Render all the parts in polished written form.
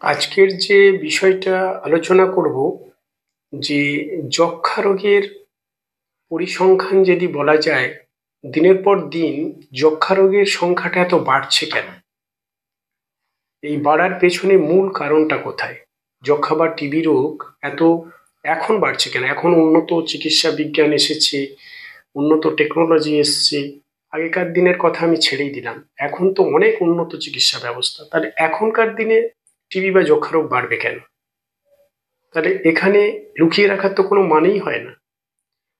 আজকের যে বিষয়টা আলোচনা করব যে যক্ষ্মা রোগের পরিসংখ্যান যদি বলা যায়, দিনের পর দিন যক্ষ্মা রোগের সংখ্যাটা এত বাড়ছে কেন? এই বাড়ার পেছনে মূল কারণটা কোথায়? যক্ষ্মা বা টিবি রোগ এত এখন বাড়ছে কেন? এখন উন্নত চিকিৎসা বিজ্ঞান এসেছে, উন্নত টেকনোলজি এসছে। আগেকার দিনের কথা আমি ছেড়েই দিলাম, এখন তো অনেক উন্নত চিকিৎসা ব্যবস্থা। তাহলে এখনকার দিনে টিবি বা যক্ষ্মা রোগ বাড়বে কেন? তাহলে এখানে লুকিয়ে রাখার তো কোনো মানেই হয় না।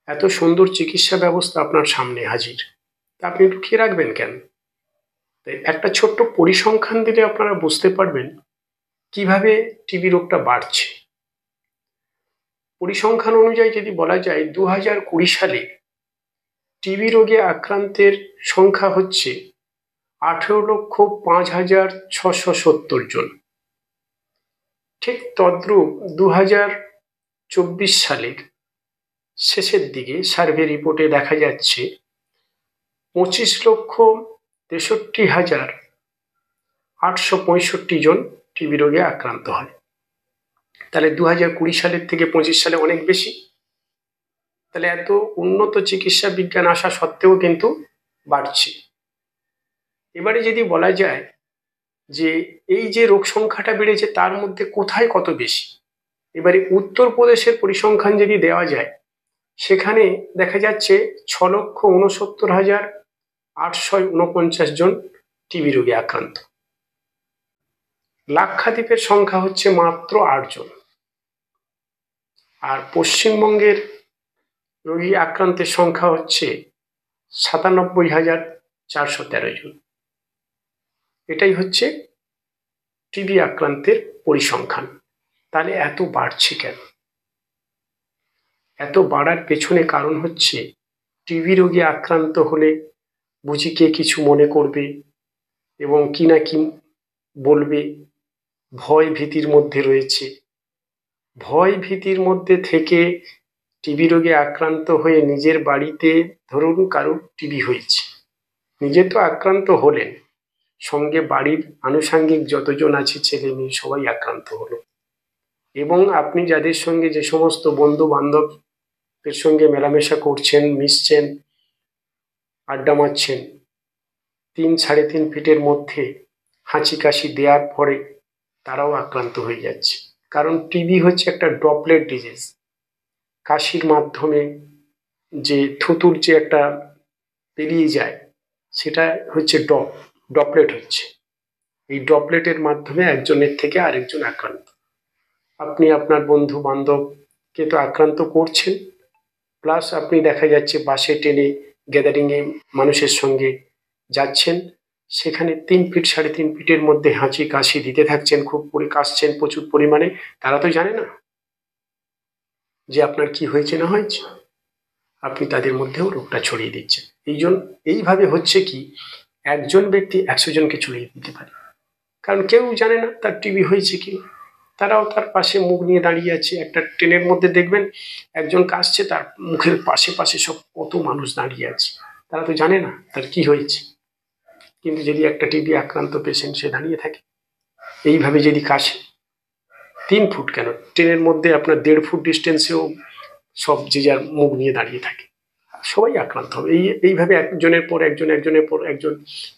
এত সুন্দর চিকিৎসা ব্যবস্থা আপনার সামনে হাজির, তা আপনি লুকিয়ে রাখবেন কেন? তাই একটা ছোট্ট পরিসংখ্যান দিলে আপনারা বুঝতে পারবেন কিভাবে টিবি রোগটা বাড়ছে। পরিসংখ্যান অনুযায়ী যদি বলা যায়, 2020 সালে টিবি রোগে আক্রান্তের সংখ্যা হচ্ছে 18,05,670 জন। ঠিক তদ্রূপ 2024 সালের শেষের দিকে সার্ভে রিপোর্টে দেখা যাচ্ছে 25,63,865 জন টিবি রোগে আক্রান্ত হয়। তাহলে 2020 সালের থেকে 25 সালে অনেক বেশি। তাহলে এত উন্নত চিকিৎসা বিজ্ঞান আসা সত্ত্বেও কিন্তু বাড়ছে। এবারে যদি বলা যায় যে এই যে রোগ সংখ্যাটা বেড়েছে, তার মধ্যে কোথায় কত বেশি, এবারে উত্তরপ্রদেশের পরিসংখ্যান যদি দেওয়া যায়, সেখানে দেখা যাচ্ছে 6,69,849 জন টিবি রোগে আক্রান্ত। লাক্ষাদ্বীপের সংখ্যা হচ্ছে মাত্র 8 জন। আর পশ্চিমবঙ্গের রোগী আক্রান্তের সংখ্যা হচ্ছে 97,413 জন। এটাই হচ্ছে টিবি আক্রান্তের পরিসংখ্যান। তাহলে এত বাড়ছে কেন? এত বাড়ার পেছনে কারণ হচ্ছে, টিবি রোগে আক্রান্ত হলে বুঝি কে কিছু মনে করবে এবং কি না কি বলবে, ভয় ভীতির মধ্যে রয়েছে। ভয় ভীতির মধ্যে থেকে টিবি রোগে আক্রান্ত হয়ে নিজের বাড়িতে, ধরুন কারো টিবি হয়েছে, নিজে তো আক্রান্ত হলেন, সঙ্গে বাড়ির আনুষাঙ্গিক যতজন আছে ছেলে মেয়ে সবাই আক্রান্ত হলো। এবং আপনি যাদের সঙ্গে, যে সমস্ত বন্ধু বান্ধবের সঙ্গে মেলামেশা করছেন, মিশছেন, আড্ডা মারছেন, 3-3.5 ফিটের মধ্যে হাঁচি কাশি দেওয়ার পরে তারাও আক্রান্ত হয়ে যাচ্ছে। কারণ টিবি হচ্ছে একটা ড্রপলেট ডিজিজ। কাশির মাধ্যমে যে থুতুর যে একটা পেরিয়ে যায়, সেটা হচ্ছে ড্রপলেট হচ্ছে। এই ড্রপলেটের মাধ্যমে একজনের থেকে আরেকজন আক্রান্ত। আপনি আপনার বন্ধু বান্ধবকে তো আক্রান্ত করছেন, প্লাস আপনি দেখা যাচ্ছে বাসে ট্রেনে গ্যাদারিংয়ে মানুষের সঙ্গে যাচ্ছেন, সেখানে 3 ফিট 3.5 ফিটের মধ্যে হাঁচি কাশি দিতে থাকছেন, খুব করে কাশছেন প্রচুর পরিমাণে। তারা তো জানে না যে আপনার কি হয়েছে না হয়েছে, আপনি তাদের মধ্যেও রোগটা ছড়িয়ে দিচ্ছেন। এইভাবে হচ্ছে কি, একজন ব্যক্তি 100 জনকে ছড়িয়ে দিতে পারে, কারণ কেউ জানে না তার টিবি হয়েছে কি। তারাও তার পাশে মুখ নিয়ে দাঁড়িয়ে আছে। একটা ট্রেনের মধ্যে দেখবেন একজন কাশছে, তার মুখের পাশে পাশে সব কত মানুষ দাঁড়িয়ে আছে, তারা তো জানে না তার কি হয়েছে। কিন্তু যদি একটা টিবি আক্রান্ত পেশেন্ট সে দাঁড়িয়ে থাকে, এইভাবে যদি কাশে, 3 ফুট কেন, ট্রেনের মধ্যে আপনার 1.5 ফুট ডিস্টেন্সেও সব যে যার মুখ নিয়ে দাঁড়িয়ে থাকে, সবাই আক্রান্ত হবে। এইভাবে একজনের পর একজন, একজনের পর একজন,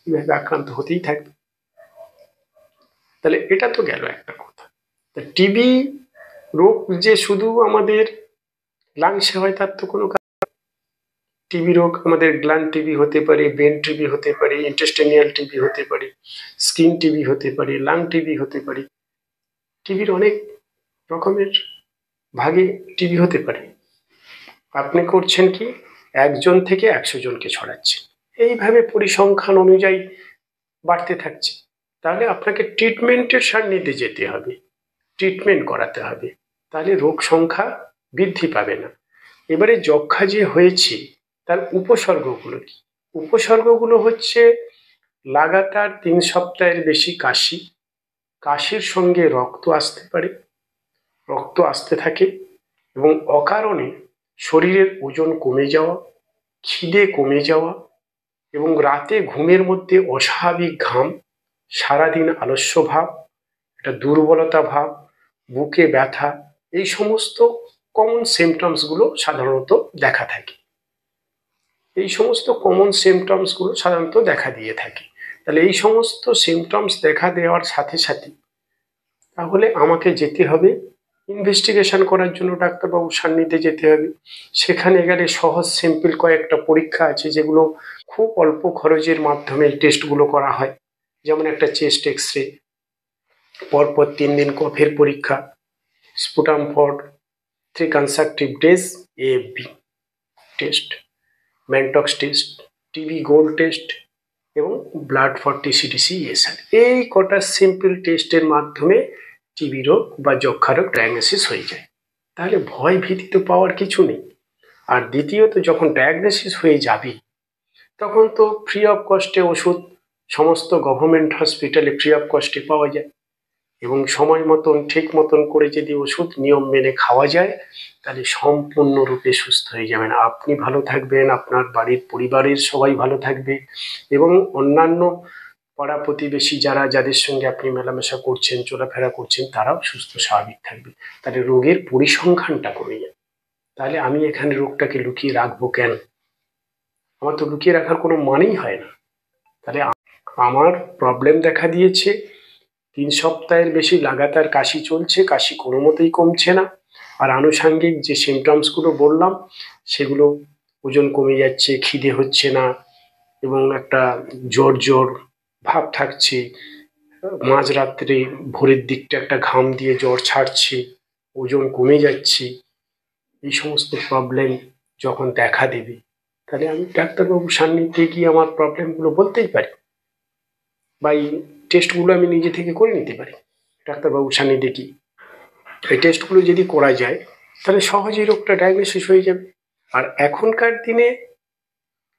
এইভাবে আক্রান্ত হতেই থাকবে। তাহলে এটা তো গেল একটা কথা। টিবি রোগ যে শুধু আমাদের লাংসে হয় তার তো কোনো। টিবি রোগ আমাদের গ্ল্যান্ড টিবি হতে পারে, ব্রেন টিবি হতে পারে, ইন্টেস্টিনিয়াল টিবি হতে পারে, স্কিন টিবি হতে পারে, লাং টিবি হতে পারে। টিবির অনেক রকমের ভাগে টিবি হতে পারে। আপনি করছেন কি, একজন থেকে 100 জনকে ছড়াচ্ছেন। এইভাবে পরিসংখ্যান অনুযায়ী বাড়তে থাকছে। তাহলে আপনাকে ট্রিটমেন্টের সান্নিধ্যে যেতে হবে, ট্রিটমেন্ট করাতে হবে, তাহলে রোগ সংখ্যা বৃদ্ধি পাবে না। এবারে যক্ষ্মা যে হয়েছে, তার উপসর্গগুলো কি? উপসর্গগুলো হচ্ছে লাগাতার 3 সপ্তাহের বেশি কাশি, কাশির সঙ্গে রক্ত আসতে পারে, রক্ত আসতে থাকে, এবং অকারণে শরীরের ওজন কমে যাওয়া, খিদে কমে যাওয়া, এবং রাতে ঘুমের মধ্যে অস্বাভাবিক ঘাম, সারাদিন আলস্য ভাব, একটা দুর্বলতা ভাব, বুকে ব্যথা, এই সমস্ত কমন সিমটমসগুলো সাধারণত দেখা থাকে। এই সমস্ত কমন সিমটমসগুলো সাধারণত দেখা দিয়ে থাকে। তাহলে এই সমস্ত সিমটমস দেখা দেওয়ার সাথে সাথে তাহলে আমাকে যেতে হবে ইনভেস্টিগেশন করার জন্য, ডাক্তারবাবুর সান্নিধ্যে যেতে হবে। সেখানে গেলে সহজ সিম্পল কয়েকটা পরীক্ষা আছে যেগুলো খুব অল্প খরচের মাধ্যমে এই টেস্টগুলো করা হয়। যেমন একটা চেস্ট এক্স রে, পরপর 3 দিন কফের পরীক্ষা, sputum for 3 consecutive days AFB test, Mantoux test, TB gold test এবং ব্লাড ফর টিসিটিসি এসআর। এই কটা সিম্পল টেস্টের মাধ্যমে টিবি রোগ বা যক্ষা রোগ ডায়াগনোসিস হয়ে যায়। তাহলে ভয় ভীতি তো পাওয়ার কিছু নেই। আর দ্বিতীয়ত যখন ডায়াগনোসিস হয়ে যাবে তখন তো ফ্রি অফ কস্টে ওষুধ সমস্ত গভর্নমেন্ট হসপিটালে ফ্রি অফ কস্টে পাওয়া যায়, এবং সময় মতন ঠিক মতন করে যদি ওষুধ নিয়ম মেনে খাওয়া যায় তাহলে সম্পূর্ণরূপে সুস্থ হয়ে যাবেন। আপনি ভালো থাকবেন, আপনার বাড়ির পরিবারের সবাই ভালো থাকবে, এবং অন্যান্য পাড়া প্রতিবেশী যাদের সঙ্গে আপনি মেলামেশা করছেন, চলাফেরা করছেন, তারাও সুস্থ স্বাভাবিক থাকবে। তাহলে রোগের পরিসংখ্যানটা কমে যাবে। তাহলে আমি এখানে রোগটাকে লুকিয়ে রাখবো কেন? আমার তো লুকিয়ে রাখার কোনো মানেই হয় না। তাহলে আমার প্রবলেম দেখা দিয়েছে, 3 সপ্তাহের বেশি লাগাতার কাশি চলছে, কাশি কোনো মতেই কমছে না, আর আনুষাঙ্গিক যে সিমটমসগুলো বললাম সেগুলো, ওজন কমে যাচ্ছে, খিদে হচ্ছে না, এবং একটা জ্বর জ্বর ভাব থাকছে, মাঝরাত্রে ভোরের দিকটা একটা ঘাম দিয়ে জ্বর ছাড়ছে, ওজন কমে যাচ্ছে, এই সমস্ত প্রবলেম যখন দেখা দেবে তাহলে আমি ডাক্তারবাবুর সান্নিধ্যে গিয়ে আমার প্রবলেমগুলো বলতেই পারি, বা এই টেস্টগুলো আমি নিজে থেকে করে নিতে পারি ডাক্তারবাবুর সান্নিধ্যে গিয়ে। এই টেস্টগুলো যদি করা যায় তাহলে সহজেই রোগটা ডায়াগনোসিস হয়ে যাবে। আর এখনকার দিনে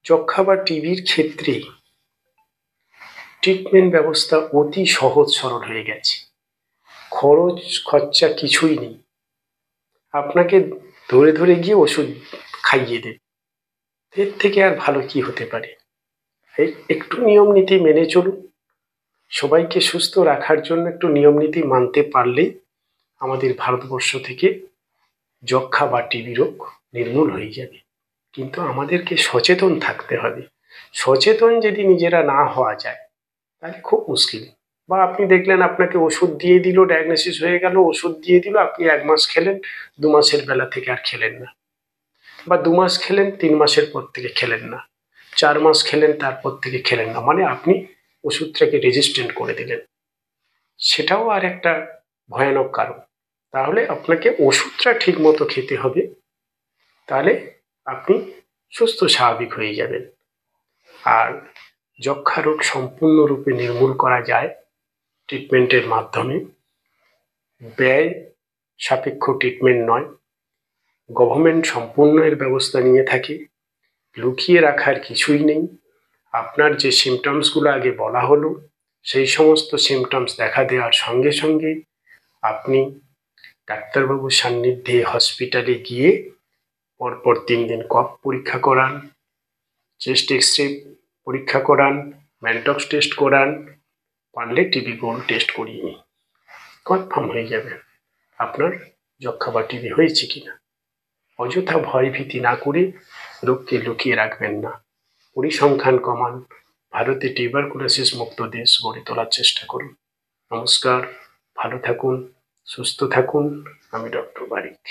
যক্ষা বা টিবির ক্ষেত্রে ট্রিটমেন্ট ব্যবস্থা অতি সহজ সরল হয়ে গেছে, খরচা কিছুই নেই। আপনাকে ধরে ধরে গিয়ে ওষুধ খাইয়ে দেবে, এর থেকে আর ভালো কি হতে পারে? একটু নিয়ম নীতি মেনে চলুন। সবাইকে সুস্থ রাখার জন্য একটু নিয়ম নীতি মানতে পারলেই আমাদের ভারতবর্ষ থেকে যক্ষা বা টিবি রোগ নির্মূল হয়ে যাবে। কিন্তু আমাদেরকে সচেতন থাকতে হবে। সচেতন যদি নিজেরা না হওয়া যায় তাহলে খুব মুশকিল। বা আপনি দেখলেন আপনাকে ওষুধ দিয়ে দিল, ডায়াগনোসিস হয়ে গেল, ওষুধ দিয়ে দিল, আপনি 1 মাস খেলেন, 2 মাসের বেলা থেকে আর খেলেন না, বা 2 মাস খেলেন, 3 মাসের পর থেকে খেলেন না, 4 মাস খেলেন, তারপর থেকে খেলেন না, মানে আপনি ওষুধটাকে রেজিস্ট্যান্ট করে দিলেন। সেটাও আর একটা ভয়ানক কারণ। তাহলে আপনাকে ওষুধটা ঠিক মতো খেতে হবে, তাহলে আপনি সুস্থ স্বাভাবিক হয়ে যাবেন। আর যক্ষা রোগ সম্পূর্ণরূপে নির্মূল করা যায় ট্রিটমেন্টের মাধ্যমে। ব্যয় সাপেক্ষ ট্রিটমেন্ট নয়, গভর্নমেন্ট সম্পূর্ণ এর ব্যবস্থা নিয়ে থাকে, লুকিয়ে রাখার কিছুই নেই। আপনার যে সিমটমসগুলো আগে বলা হলো সেই সমস্ত সিমটমস দেখা দেওয়ার সঙ্গে সঙ্গে আপনি ডাক্তারবাবুর সান্নিধ্যে হসপিটালে গিয়ে পরপর 3 দিন কফ পরীক্ষা করান, চেস্ট এক্স রে পরীক্ষা করান, ম্যানটক্স টেস্ট করান, পারলে টিবি গোল্ড টেস্ট করিয়ে নিন, কনফার্ম হয়ে যাবে আপনার যক্ষা বা টিবি হয়েছে কিনা। অযথা ভয় ভীতি না করে রোগকে লুকিয়ে রাখবেন না, পরিসংখ্যান কমান, ভারতে টিউবারকুলোসিস মুক্ত দেশ গড়ে তোলার চেষ্টা করুন। নমস্কার, ভালো থাকুন, সুস্থ থাকুন। আমি ডক্টর বারিক।